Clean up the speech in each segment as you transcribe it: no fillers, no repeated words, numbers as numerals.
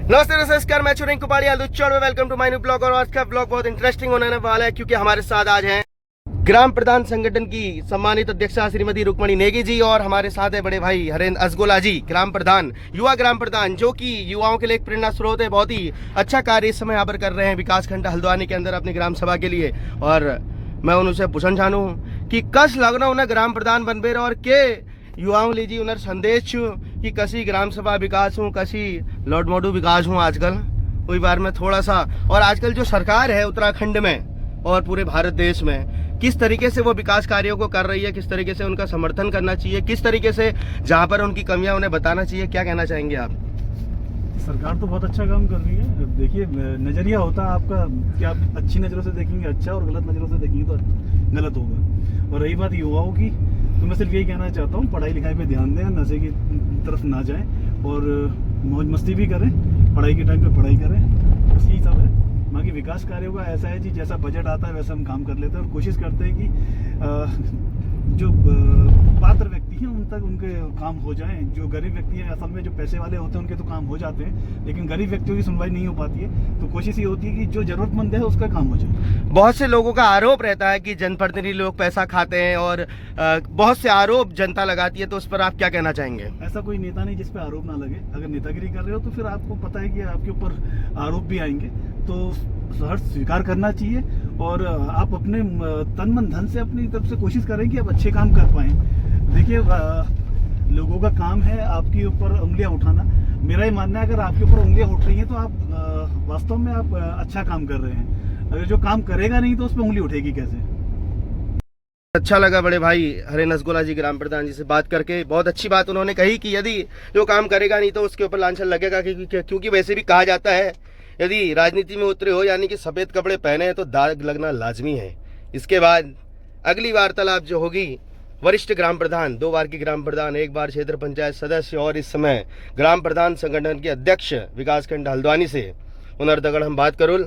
नमस्ते नमस्कार, मैं Churing Kupadi welcome to my new blog. और आज का ब्लॉग बहुत इंटरेस्टिंग होने वाला है क्योंकि हमारे साथ आज हैं ग्राम प्रधान संगठन की सम्मानित अध्यक्षा श्रीमती रुक्मणी नेगी जी और हमारे साथ है बड़े भाई हरेंद्र असगोला जी, ग्राम प्रधान, युवा ग्राम प्रधान, जो कि युवाओं के लिए एक प्रेरणा स्रोत है। बहुत ही अच्छा कार्य इस समय यहाँ पर कर रहे हैं विकास खंड हल्द्वानी के अंदर अपनी ग्राम सभा के लिए। और मैं उनसे पूछना चाहूँ कि कस लगना उन्हें ग्राम प्रधान बनबे और के युवाओं लीजिए उन्हें संदेश छू कि कसी ग्राम सभा विकास हूँ, कसी लॉर्ड मोडू विकास हूँ आजकल कोई बार में थोड़ा सा। और आजकल जो सरकार है उत्तराखंड में और पूरे भारत देश में किस तरीके से वो विकास कार्यों को कर रही है, किस तरीके से उनका समर्थन करना चाहिए, किस तरीके से जहाँ पर उनकी कमियां उन्हें बताना चाहिए, क्या कहना चाहेंगे आप? सरकार तो बहुत अच्छा काम कर रही है। देखिए, नजरिया होता है आपका कि आप अच्छी नज़रों से देखेंगे अच्छा और गलत नज़रों से देखेंगे तो गलत होगा। और रही बात युवाओं की, तो मैं सिर्फ यही कहना चाहता हूँ, पढ़ाई लिखाई पे ध्यान दें, नशे की तरफ ना जाएं और मौज मस्ती भी करें, पढ़ाई के टाइम पे पढ़ाई करें, बस यही सब है। बाकी विकास कार्यों का ऐसा है जी, जैसा बजट आता है वैसा हम काम कर लेते हैं और कोशिश करते हैं कि जो पात्र व्यक्ति हैं उन तक उनके काम हो जाएं। जो गरीब व्यक्ति हैं, असल में जो पैसे वाले होते हैं उनके तो काम हो जाते हैं, लेकिन गरीब व्यक्तियों की सुनवाई नहीं हो पाती है। तो कोशिश ये होती है कि जो जरूरतमंद है उसका काम हो जाए। बहुत से लोगों का आरोप रहता है कि जनप्रतिनिधि लोग पैसा खाते हैं और बहुत से आरोप जनता लगाती है, तो उस पर आप क्या कहना चाहेंगे? ऐसा कोई नेता नहीं जिस पे आरोप ना लगे। अगर नेतागिरी कर रहे हो तो फिर आपको पता है कि आपके ऊपर आरोप भी आएंगे, तो हर स्वीकार करना चाहिए और आप अपने तन मन धन से अपनी तरफ से कोशिश करें कि आप अच्छे काम कर पाएं। देखिए, लोगों का काम है आपके ऊपर उंगलियां उठाना। मेरा ये मानना है, अगर आपके ऊपर उंगलियां उठ रही हैं तो आप वास्तव में आप अच्छा काम कर रहे हैं। अगर जो काम करेगा नहीं तो उस पर उंगली उठेगी कैसे? अच्छा लगा बड़े भाई हरेंद्र असगोला जी ग्राम प्रधान जी से बात करके। बहुत अच्छी बात उन्होंने कही कि यदि जो काम करेगा नहीं तो उसके ऊपर लांछन लगेगा, क्योंकि वैसे भी कहा जाता है यदि राजनीति में उतरे हो यानी कि सफ़ेद कपड़े पहने हैं तो दाग लगना लाजमी है। इसके बाद अगली वार्तालाप जो होगी वरिष्ठ ग्राम प्रधान, 2 बार की ग्राम प्रधान, 1 बार क्षेत्र पंचायत सदस्य और इस समय ग्राम प्रधान संगठन के अध्यक्ष विकासखंड हल्द्वानी से उनर हम बात करूँ।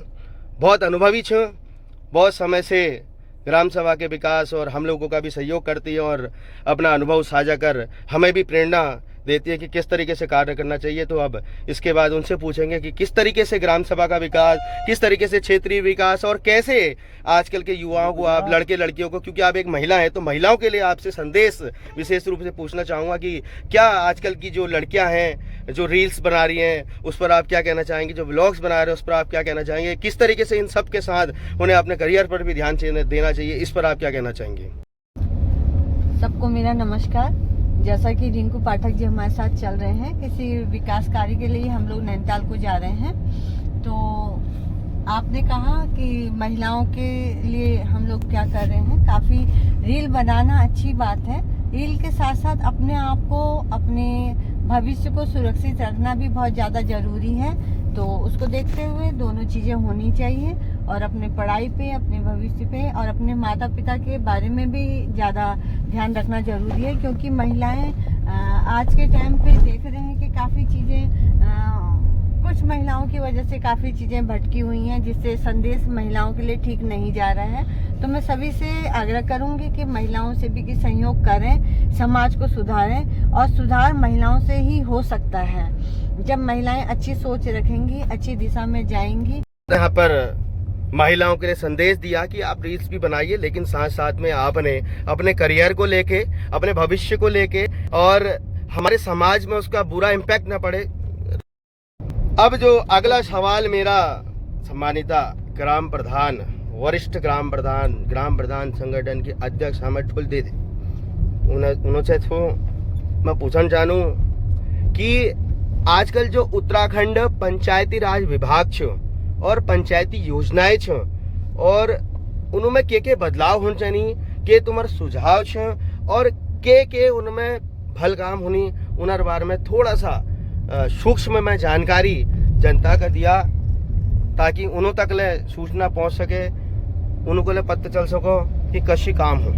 बहुत अनुभवी छो, बहुत समय से ग्राम सभा के विकास और हम लोगों का भी सहयोग करती है और अपना अनुभव साझा कर हमें भी प्रेरणा देती है कि किस तरीके से कार्य करना चाहिए। तो अब इसके बाद उनसे पूछेंगे कि किस तरीके से ग्राम सभा का विकास, किस तरीके से क्षेत्रीय विकास और कैसे आजकल के युवाओं को, आप लड़के लड़कियों को, क्योंकि आप एक महिला हैं तो महिलाओं के लिए आपसे संदेश विशेष रूप से पूछना चाहूँगा कि क्या आजकल की जो लड़कियाँ हैं जो रील्स बना रही हैं उस पर आप क्या कहना चाहेंगे, जो व्लॉग्स बना रहे हैं उस पर आप क्या कहना चाहेंगे, किस तरीके से इन सब के साथ उन्हें अपने करियर पर भी ध्यान देना चाहिए, इस पर आप क्या कहना चाहेंगे? सबको मेरा नमस्कार। जैसा कि रिंकू पाठक जी हमारे साथ चल रहे हैं, किसी विकास कार्य के लिए हम लोग नैनीताल को जा रहे हैं। तो आपने कहा कि महिलाओं के लिए हम लोग क्या कर रहे हैं, काफ़ी रील बनाना अच्छी बात है। रील के साथ साथ अपने आप को, अपने भविष्य को सुरक्षित रखना भी बहुत ज़्यादा ज़रूरी है। तो उसको देखते हुए दोनों चीज़ें होनी चाहिए और अपने पढ़ाई पे, अपने भविष्य पे और अपने माता पिता के बारे में भी ज़्यादा ध्यान रखना ज़रूरी है, क्योंकि महिलाएं आज के टाइम पे देख रहे हैं कि काफ़ी चीज़ें, कुछ महिलाओं की वजह से काफ़ी चीज़ें भटकी हुई हैं, जिससे संदेश महिलाओं के लिए ठीक नहीं जा रहा है। तो मैं सभी से आग्रह करूंगी कि महिलाओं से भी कि सहयोग करें, समाज को सुधारें और सुधार महिलाओं से ही हो सकता है। जब महिलाएं अच्छी सोच रखेंगी, अच्छी दिशा में जाएंगी। यहाँ पर महिलाओं के लिए संदेश दिया कि आप रील्स भी बनाइए, लेकिन साथ साथ में आपने अपने करियर को लेके, अपने भविष्य को लेके और हमारे समाज में उसका बुरा इम्पैक्ट ना पड़े। अब जो अगला सवाल मेरा सम्मानिता ग्राम प्रधान, वरिष्ठ ग्राम प्रधान संगठन के अध्यक्ष हमें ठुल दे उनसे तो मैं पूछना चाहूँ कि आजकल जो उत्तराखंड पंचायती राज विभाग छो और पंचायती योजनाएं छो और उनमें के बदलाव होने चाहिए, के तुम्हारे सुझाव छो और के उनमें भल काम होनी, उनर बारे में थोड़ा सा सूक्ष्म में जानकारी जनता का दिया ताकि उन्हों तक ले सूचना पहुंच सके, उनको ले पता चल सको कि कशी काम हो।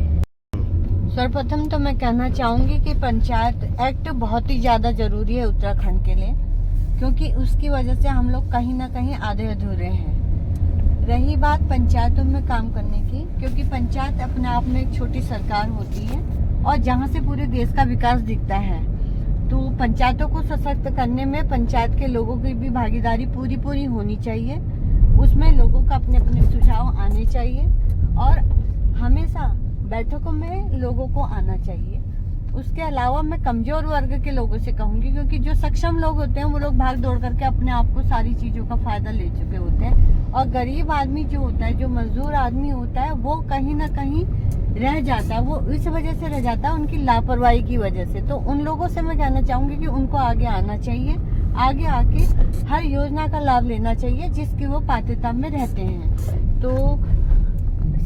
सर्वप्रथम तो मैं कहना चाहूँगी कि पंचायत एक्ट बहुत ही ज़्यादा ज़रूरी है उत्तराखंड के लिए, क्योंकि उसकी वजह से हम लोग कहीं ना कहीं आधे अधूरे हैं। रही बात पंचायतों में काम करने की, क्योंकि पंचायत अपने आप में एक छोटी सरकार होती है और जहाँ से पूरे देश का विकास दिखता है। तो पंचायतों को सशक्त करने में पंचायत के लोगों की भी भागीदारी पूरी होनी चाहिए। उसमें लोगों का अपने अपने सुझाव आने चाहिए और हमेशा बैठकों में लोगों को आना चाहिए। उसके अलावा मैं कमजोर वर्ग के लोगों से कहूंगी, क्योंकि जो सक्षम लोग होते हैं वो लोग भाग दौड़ करके अपने आप को सारी चीजों का फायदा ले चुके होते हैं, और गरीब आदमी जो होता है, जो मजदूर आदमी होता है, वो कहीं ना कहीं रह जाता है। वो इस वजह से रह जाता है उनकी लापरवाही की वजह से। तो उन लोगों से मैं कहना चाहूंगी कि उनको आगे आना चाहिए, आगे आके हर योजना का लाभ लेना चाहिए जिसकी वो पात्रता में रहते हैं। तो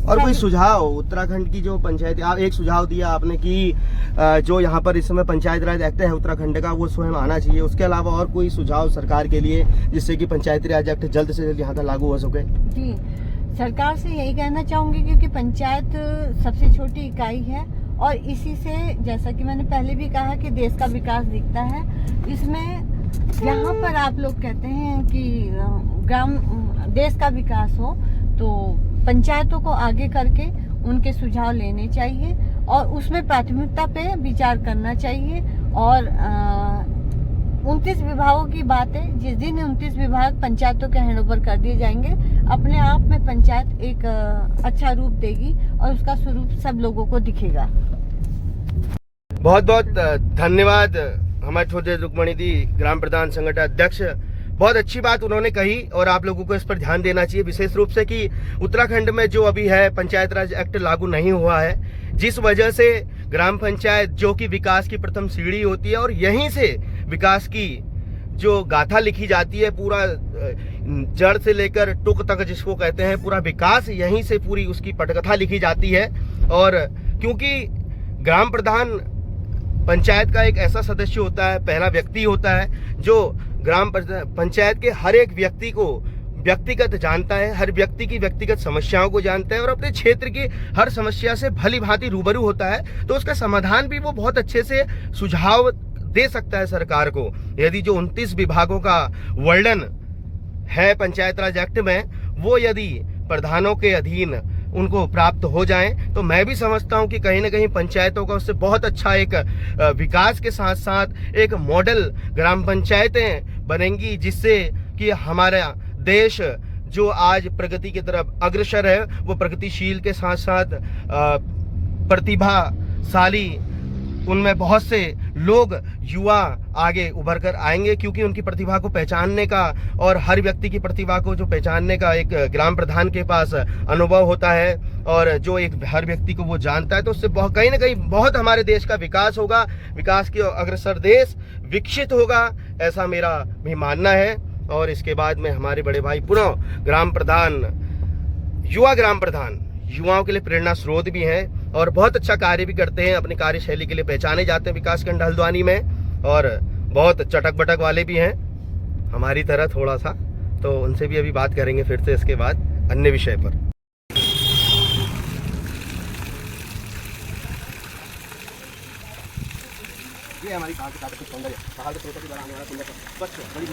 और कोई सुझाव उत्तराखंड की जो पंचायत, आप एक सुझाव दिया आपने कि जो यहाँ पर इस समय पंचायत राज एक्ट है उत्तराखंड का, वो स्वयं आना चाहिए। उसके अलावा और कोई सुझाव सरकार के लिए जिससे कि पंचायती राज एक्ट जल्द से जल्द यहाँ का लागू हो सके? जी, सरकार से यही कहना चाहूंगी, क्योंकि पंचायत सबसे छोटी इकाई है और इसी से, जैसा कि मैंने पहले भी कहा, कि देश का विकास दिखता है। इसमें यहाँ पर आप लोग कहते हैं कि देश का विकास हो तो पंचायतों को आगे करके उनके सुझाव लेने चाहिए और उसमें प्राथमिकता पे विचार करना चाहिए। और 29 विभागों की बात है, जिस दिन 29 विभाग पंचायतों के हैंडओवर कर दिए जाएंगे, अपने आप में पंचायत एक अच्छा रूप देगी और उसका स्वरूप सब लोगों को दिखेगा। बहुत बहुत धन्यवाद हमारे छोटे रुक्मणी दी, ग्राम प्रधान संगठन अध्यक्ष। बहुत अच्छी बात उन्होंने कही और आप लोगों को इस पर ध्यान देना चाहिए, विशेष रूप से कि उत्तराखंड में जो अभी है पंचायत राज एक्ट लागू नहीं हुआ है, जिस वजह से ग्राम पंचायत जो कि विकास की प्रथम सीढ़ी होती है और यहीं से विकास की जो गाथा लिखी जाती है, पूरा जड़ से लेकर टुक तक जिसको कहते हैं, पूरा विकास यहीं से पूरी उसकी पटकथा लिखी जाती है। और क्योंकि ग्राम प्रधान पंचायत का एक ऐसा सदस्य होता है, पहला व्यक्ति होता है जो ग्राम पंचायत के हर एक व्यक्ति को व्यक्तिगत जानता है, हर व्यक्ति की व्यक्तिगत समस्याओं को जानता है और अपने क्षेत्र की हर समस्या से भली भांति रूबरू होता है, तो उसका समाधान भी वो बहुत अच्छे से सुझाव दे सकता है सरकार को। यदि जो 29 विभागों का वर्णन है पंचायत राज एक्ट में, वो यदि प्रधानों के अधीन उनको प्राप्त हो जाएं, तो मैं भी समझता हूं कि कहीं ना कहीं पंचायतों का उससे बहुत अच्छा एक विकास के साथ साथ एक मॉडल ग्राम पंचायतें बनेंगी, जिससे कि हमारा देश जो आज प्रगति की तरफ अग्रसर है, वो प्रगतिशील के साथ साथ प्रतिभाशाली, उनमें बहुत से लोग युवा आगे उभर कर आएंगे, क्योंकि उनकी प्रतिभा को पहचानने का और हर व्यक्ति की प्रतिभा को जो पहचानने का एक ग्राम प्रधान के पास अनुभव होता है और जो एक हर व्यक्ति को वो जानता है, तो उससे कहीं ना कहीं बहुत हमारे देश का विकास होगा, विकास की अग्रसर देश विकसित होगा, ऐसा मेरा भी मानना है। और इसके बाद में हमारे बड़े भाई पुनः ग्राम प्रधान, युवा ग्राम प्रधान युवाओं के लिए प्रेरणा स्रोत भी हैं और बहुत अच्छा कार्य भी करते हैं, अपनी कार्यशैली के लिए पहचाने जाते हैं विकासखंड हल्द्वानी में, और बहुत चटक बटक वाले भी हैं हमारी तरह थोड़ा सा, तो उनसे भी अभी बात करेंगे फिर से इसके बाद अन्य विषय पर। ये हमारी कहां के सौंदर्य, पहाड़ के स्रोत की तरह आने वाला सुंदर स्वच्छ बड़ी